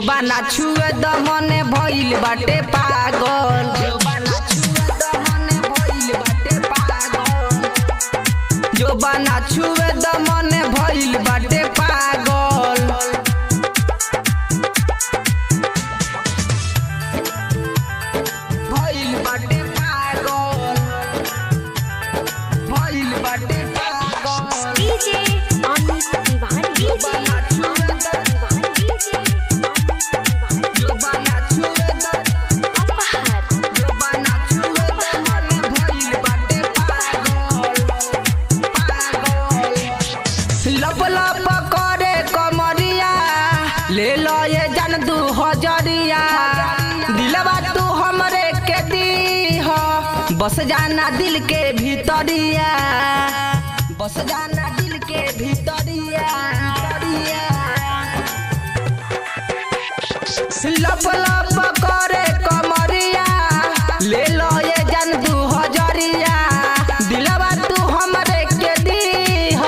जोबाना छुए दमने भइल बाटे पागल। जोबाना छुए दमने भइल बाटे पागल। जोबाना छुए दमने भइल बाटे पागल। भइल बाटे पागल। भइल बाटे पागल। डीजे अमित तिवारी जोबाना छुए जोबाना छुए अपहर जोबाना छुए दमने भइल बाटे पागल। लब लब करे कमरिया ले लो ये जान 2000 दिलवा तू हमरे के दीह बस जाना दिल के भीतरिया। बस जाना दिल के भीतरिया। लब लब करे कमरिया ले लो ये जान 2000 दिलवा तू हमरे के दीह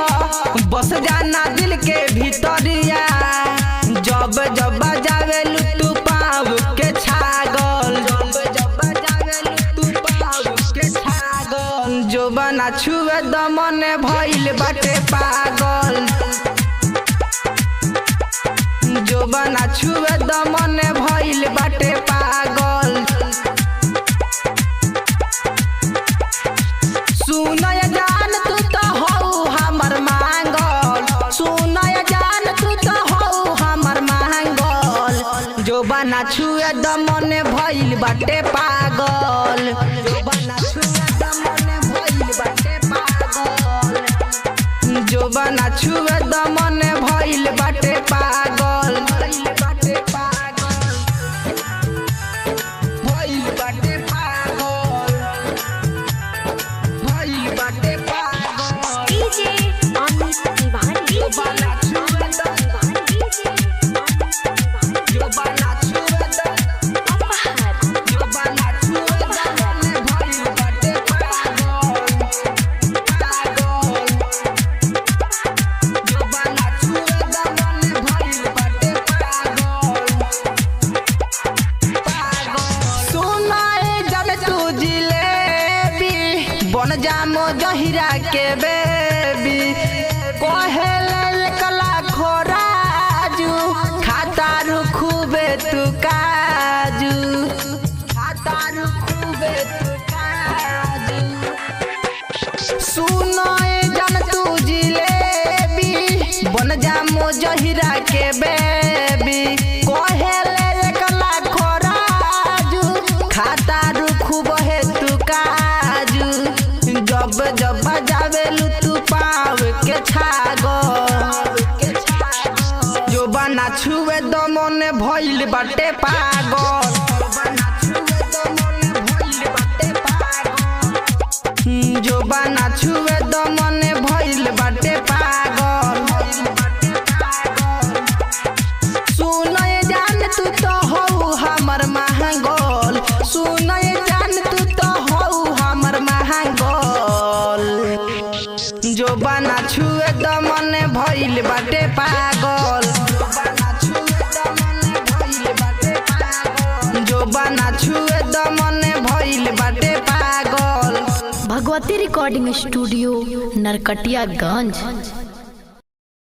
बस जाना दिल के भीतरिया। जब जब बजावेलू तू पाव के छागल। जब जब बजावेलू तू पाव के छागल। जोबाना छुए दमने भइल बाटे पागल। जोबाना छुए दमने भइल बाटे पागल। सुनय जान तू तो हौ हमर मांगल। सुनय जान तू तो हौ हमर मांगल। जोबाना छुए दमने भइल बाटे पागल। जोबाना छुए दमने भइल बाटे पागल। जोबाना छुए दमने भइल बाटे पागल। भइल बाटे पागल। भइल बाटे पागल। भइल बाटे पागल। डीजे अमित तिवारी जोबाना छुए जोबाना छुए अपहर जोबाना छुए दमने भइल बाटे पागल। पागल। जोबाना छुए दमने भइल बाटे पागल। पागल। सुनाए जब तू जिलेबी बन जामो जहिरा के बेबी कहेले कला खोराजू खातारू खूबे तू काजू। खातारू खूबे तू काजू। सुनाए जन तू जिलेबी बन जामो जहिरा के बेबी कहेले कला खोराजू खातारू खूब है तू काजू। जब जब बजावेलू तू पाव के छागल। जोबाना छुए दमने भइल बाटे पागल। जोबाना छुए दमने भइल बाटे पागल। जोबाना छुए दमने भइल बाटे पागल। सुनय जान तू तो हौ हमर महंगल। सुनय जान तू तो हौ हमर महंगल। जोबाना छुए दमने भइल बाटे पागल। जोबाना छुए दमने भइल बाटे पागल। जोबाना छुए दमने भइल बाटे पागल। Bhagwati recording studio Narkatiaganj.